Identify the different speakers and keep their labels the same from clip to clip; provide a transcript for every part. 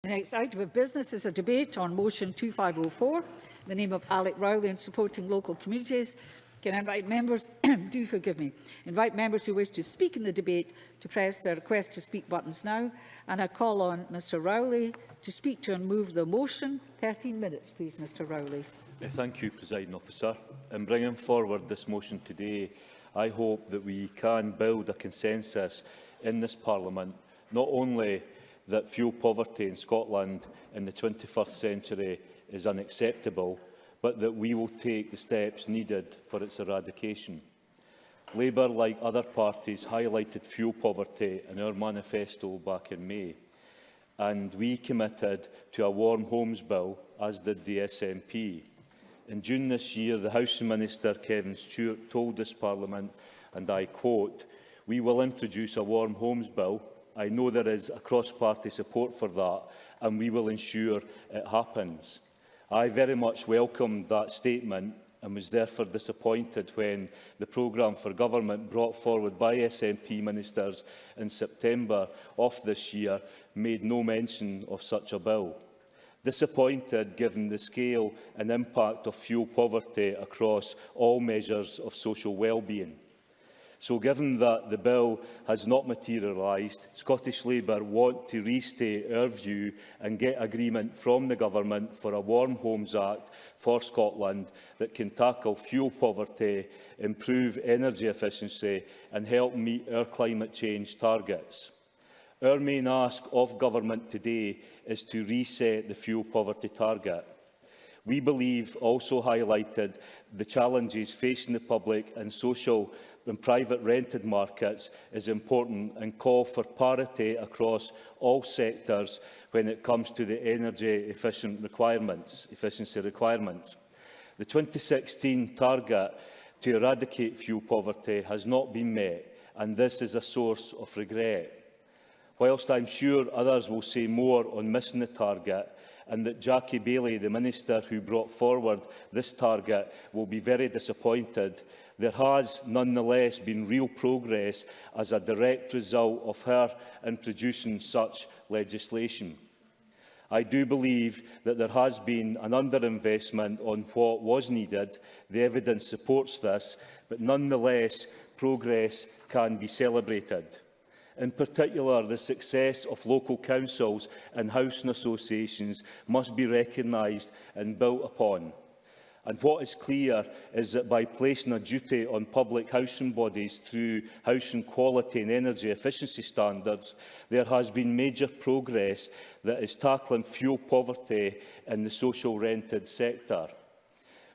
Speaker 1: The next item of business is a debate on motion 2504, in the name of Alec Rowley and supporting local communities. Can I invite members, invite members who wish to speak in the debate to press their request to speak buttons now. And I call on Mr Rowley to speak to and move the motion. 13 minutes, please, Mr Rowley.
Speaker 2: Thank you, Presiding Officer. In bringing forward this motion today, I hope that we can build a consensus in this Parliament, not only that fuel poverty in Scotland in the 21st century is unacceptable, but that we will take the steps needed for its eradication. Labour, like other parties, highlighted fuel poverty in our manifesto back in May, and we committed to a Warm Homes Bill, as did the SNP. In June this year, the Housing Minister, Kevin Stewart, told this Parliament, and I quote, "We will introduce a Warm Homes Bill. I know there is a cross-party support for that, and we will ensure it happens." I very much welcomed that statement and was therefore disappointed when the programme for government brought forward by SNP ministers in September of this year made no mention of such a bill. Disappointed given the scale and impact of fuel poverty across all measures of social well-being. So, given that the bill has not materialised, Scottish Labour want to restate our view and get agreement from the Government for a Warm Homes Act for Scotland that can tackle fuel poverty, improve energy efficiency and help meet our climate change targets. Our main ask of Government today is to reset the fuel poverty target. We believe also highlighted the challenges facing the public and social and private rented markets is important and call for parity across all sectors when it comes to the energy efficiency requirements. The 2016 target to eradicate fuel poverty has not been met, and this is a source of regret. Whilst I am sure others will say more on missing the target, and that Jackie Baillie, the Minister who brought forward this target, will be very disappointed, there has nonetheless been real progress as a direct result of her introducing such legislation. I do believe that there has been an underinvestment on what was needed. The evidence supports this, but nonetheless progress can be celebrated. In particular, the success of local councils and housing associations must be recognised and built upon. And what is clear is that by placing a duty on public housing bodies through housing quality and energy efficiency standards, there has been major progress that is tackling fuel poverty in the social rented sector.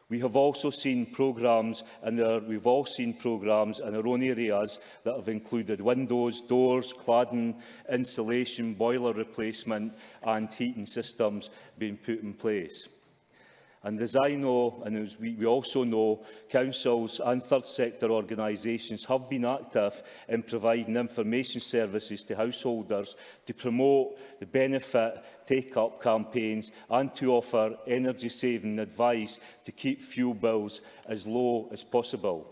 Speaker 2: We have also seen programmes, and we've all seen programmes in our own areas that have included windows, doors, cladding, insulation, boiler replacement and heating systems being put in place. And as I know, and as we also know, councils and third sector organisations have been active in providing information services to householders to promote the benefit take-up campaigns and to offer energy-saving advice to keep fuel bills as low as possible.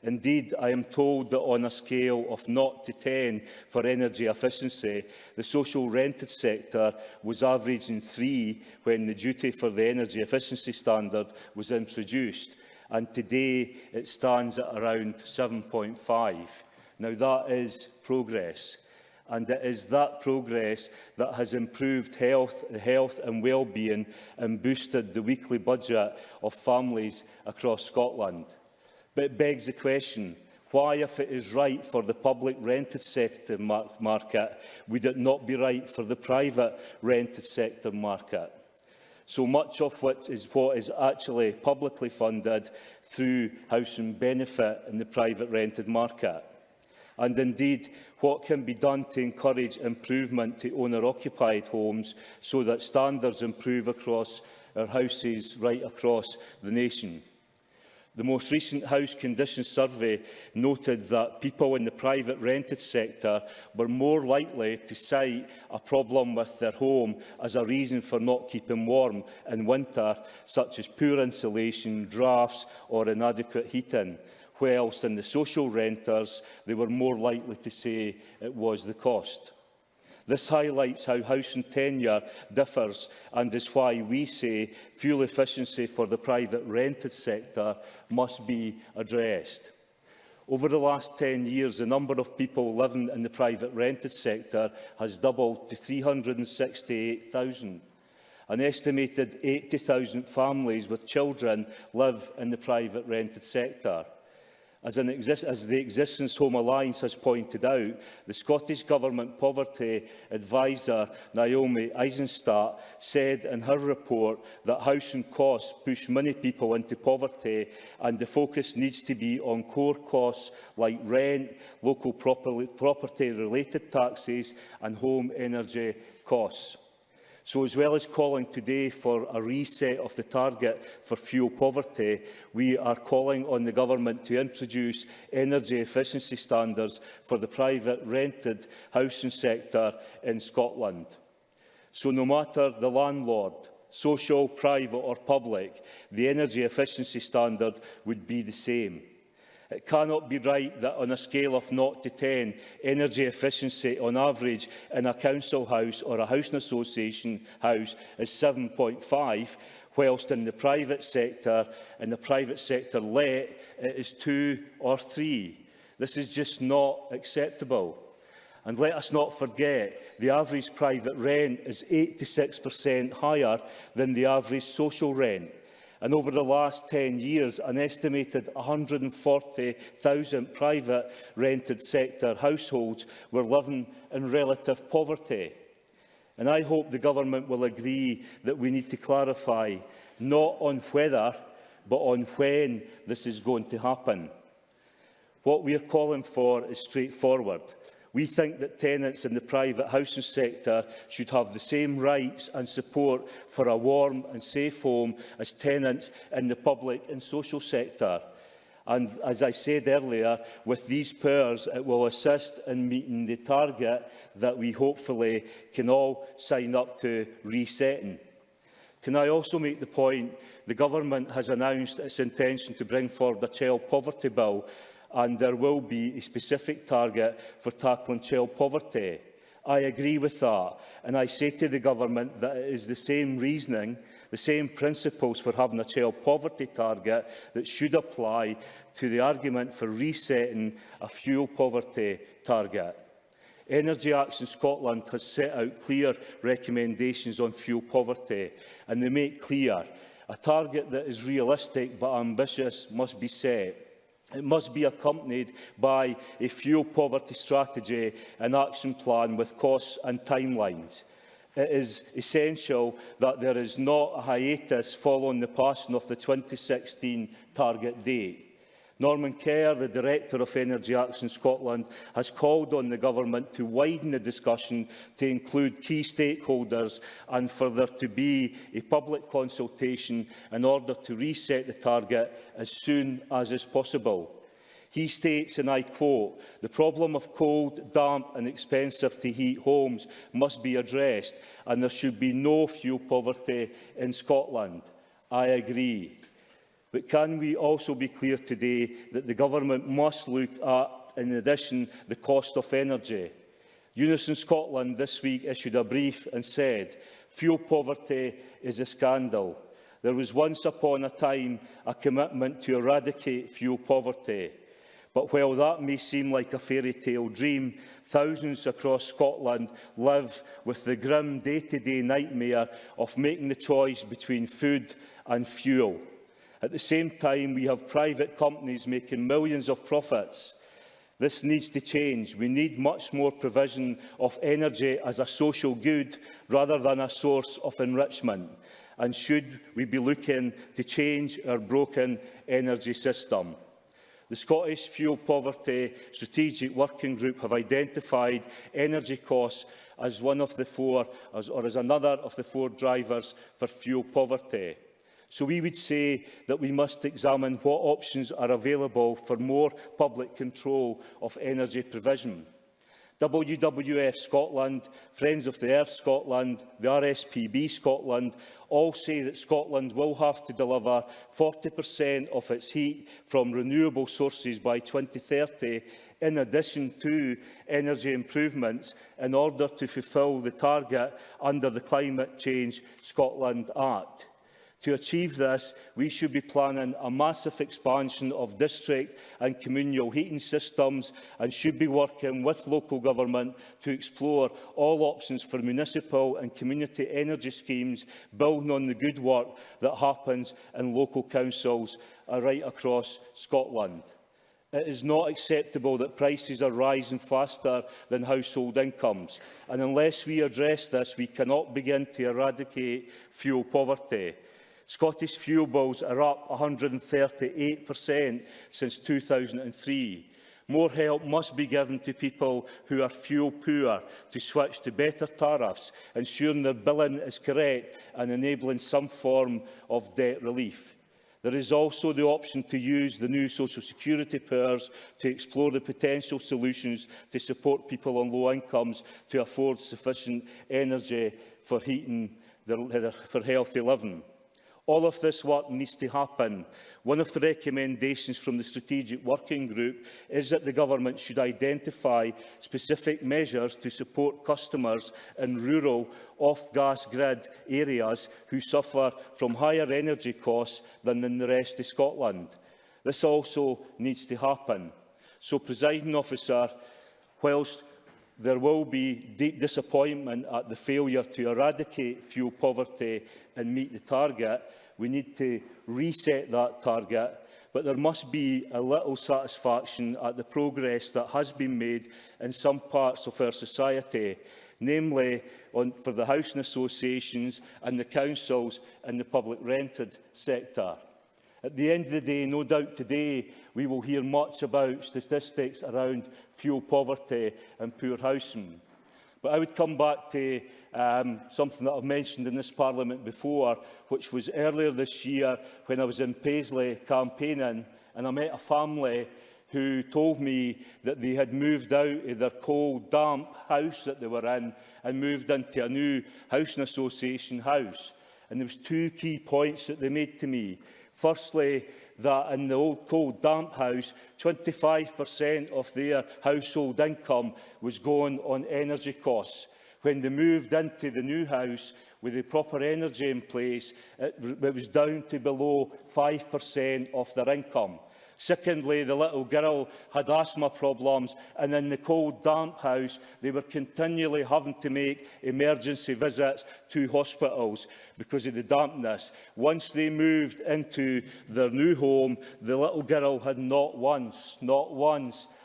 Speaker 2: Indeed, I am told that on a scale of 0 to 10 for energy efficiency, the social rented sector was averaging 3 when the duty for the energy efficiency standard was introduced, and today it stands at around 7.5. Now, that is progress, and it is that progress that has improved health and well-being and boosted the weekly budget of families across Scotland. But it begs the question, why, if it is right for the public rented sector market, would it not be right for the private rented sector market? So much of what is actually publicly funded through housing benefit in the private rented market. And indeed, what can be done to encourage improvement to owner-occupied homes so that standards improve across our houses right across the nation? The most recent House Condition Survey noted that people in the private rented sector were more likely to cite a problem with their home as a reason for not keeping warm in winter, such as poor insulation, drafts or inadequate heating, whilst in the social renters they were more likely to say it was the cost. This highlights how housing tenure differs and is why we say fuel efficiency for the private rented sector must be addressed. Over the last 10 years, the number of people living in the private rented sector has doubled to 368,000. An estimated 80,000 families with children live in the private rented sector. As the Existence Home Alliance has pointed out, the Scottish Government Poverty Advisor Naomi Eisenstadt said in her report that housing costs push many people into poverty and the focus needs to be on core costs like rent, local property-related taxes and home energy costs. So, as well as calling today for a reset of the target for fuel poverty, we are calling on the Government to introduce energy efficiency standards for the private rented housing sector in Scotland. So, no matter the landlord, social, private or public, the energy efficiency standard would be the same. It cannot be right that on a scale of 0 to 10, energy efficiency on average in a council house or a housing association house is 7.5, whilst in the private sector let, it is 2 or 3. This is just not acceptable. And let us not forget, the average private rent is 86% higher than the average social rent. And over the last 10 years, an estimated 140,000 private rented sector households were living in relative poverty. And I hope the Government will agree that we need to clarify not on whether, but on when this is going to happen. What we are calling for is straightforward. We think that tenants in the private housing sector should have the same rights and support for a warm and safe home as tenants in the public and social sector. And as I said earlier, with these powers, it will assist in meeting the target that we hopefully can all sign up to resetting. Can I also make the point the Government has announced its intention to bring forward a child poverty bill, and there will be a specific target for tackling child poverty. I agree with that, and I say to the Government that it is the same reasoning, the same principles for having a child poverty target that should apply to the argument for resetting a fuel poverty target. Energy Action Scotland has set out clear recommendations on fuel poverty, and they make clear a target that is realistic but ambitious must be set. It must be accompanied by a fuel poverty strategy and action plan with costs and timelines. It is essential that there is not a hiatus following the passing of the 2016 target date. Norman Kerr, the Director of Energy Action Scotland, has called on the Government to widen the discussion to include key stakeholders and for there to be a public consultation in order to reset the target as soon as is possible. He states, and I quote, "The problem of cold, damp and expensive to heat homes must be addressed and there should be no fuel poverty in Scotland." I agree. But can we also be clear today that the Government must look at, in addition, the cost of energy? Unison Scotland this week issued a brief and said, "Fuel poverty is a scandal. There was once upon a time a commitment to eradicate fuel poverty. But while that may seem like a fairy tale dream, thousands across Scotland live with the grim day-to-day nightmare of making the choice between food and fuel. At the same time, we have private companies making millions of profits. This needs to change. We need much more provision of energy as a social good rather than a source of enrichment. And should we be looking to change our broken energy system? The Scottish Fuel Poverty Strategic Working Group have identified energy costs as one of the four, or as another of the four drivers for fuel poverty. So we would say that we must examine what options are available for more public control of energy provision. WWF Scotland, Friends of the Earth Scotland, the RSPB Scotland all say that Scotland will have to deliver 40% of its heat from renewable sources by 2030, in addition to energy improvements, in order to fulfil the target under the Climate Change Scotland Act. To achieve this, we should be planning a massive expansion of district and communal heating systems and should be working with local government to explore all options for municipal and community energy schemes, building on the good work that happens in local councils right across Scotland. It is not acceptable that prices are rising faster than household incomes, and unless we address this, we cannot begin to eradicate fuel poverty. Scottish fuel bills are up 138% since 2003. More help must be given to people who are fuel poor to switch to better tariffs, ensuring their billing is correct and enabling some form of debt relief. There is also the option to use the new social security powers to explore the potential solutions to support people on low incomes to afford sufficient energy for heating for healthy living. All of this work needs to happen. One of the recommendations from the Strategic Working Group is that the Government should identify specific measures to support customers in rural, off-gas grid areas who suffer from higher energy costs than in the rest of Scotland. This also needs to happen. So, Presiding Officer, whilst there will be deep disappointment at the failure to eradicate fuel poverty and meet the target, we need to reset that target, but there must be a little satisfaction at the progress that has been made in some parts of our society, namely for the housing associations and the councils in the public rented sector. At the end of the day, no doubt today, we will hear much about statistics around fuel poverty and poor housing. But I would come back to something that I've mentioned in this Parliament before, which was earlier this year when I was in Paisley campaigning, and I met a family who told me that they had moved out of their cold, damp house that they were in and moved into a new housing association house. And there was two key points that they made to me. Firstly, that in the old cold damp house, 25% of their household income was going on energy costs. When they moved into the new house with the proper energy in place, it was down to below 5% of their income. Secondly, the little girl had asthma problems, and in the cold, damp house, they were continually having to make emergency visits to hospitals because of the dampness. Once they moved into their new home, the little girl had not once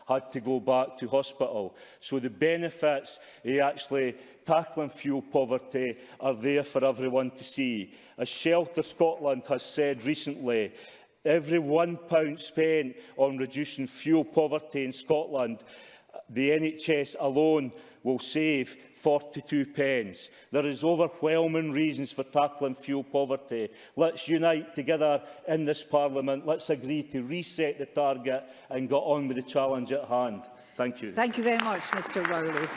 Speaker 2: had to go back to hospital. So the benefits of actually tackling fuel poverty are there for everyone to see. As Shelter Scotland has said recently, every £1 spent on reducing fuel poverty in Scotland, the NHS alone will save 42 pence. There is overwhelming reasons for tackling fuel poverty. Let's unite together in this Parliament. Let's agree to reset the target and get on with the challenge at hand. Thank you.
Speaker 1: Thank you very much, Mr Rowley.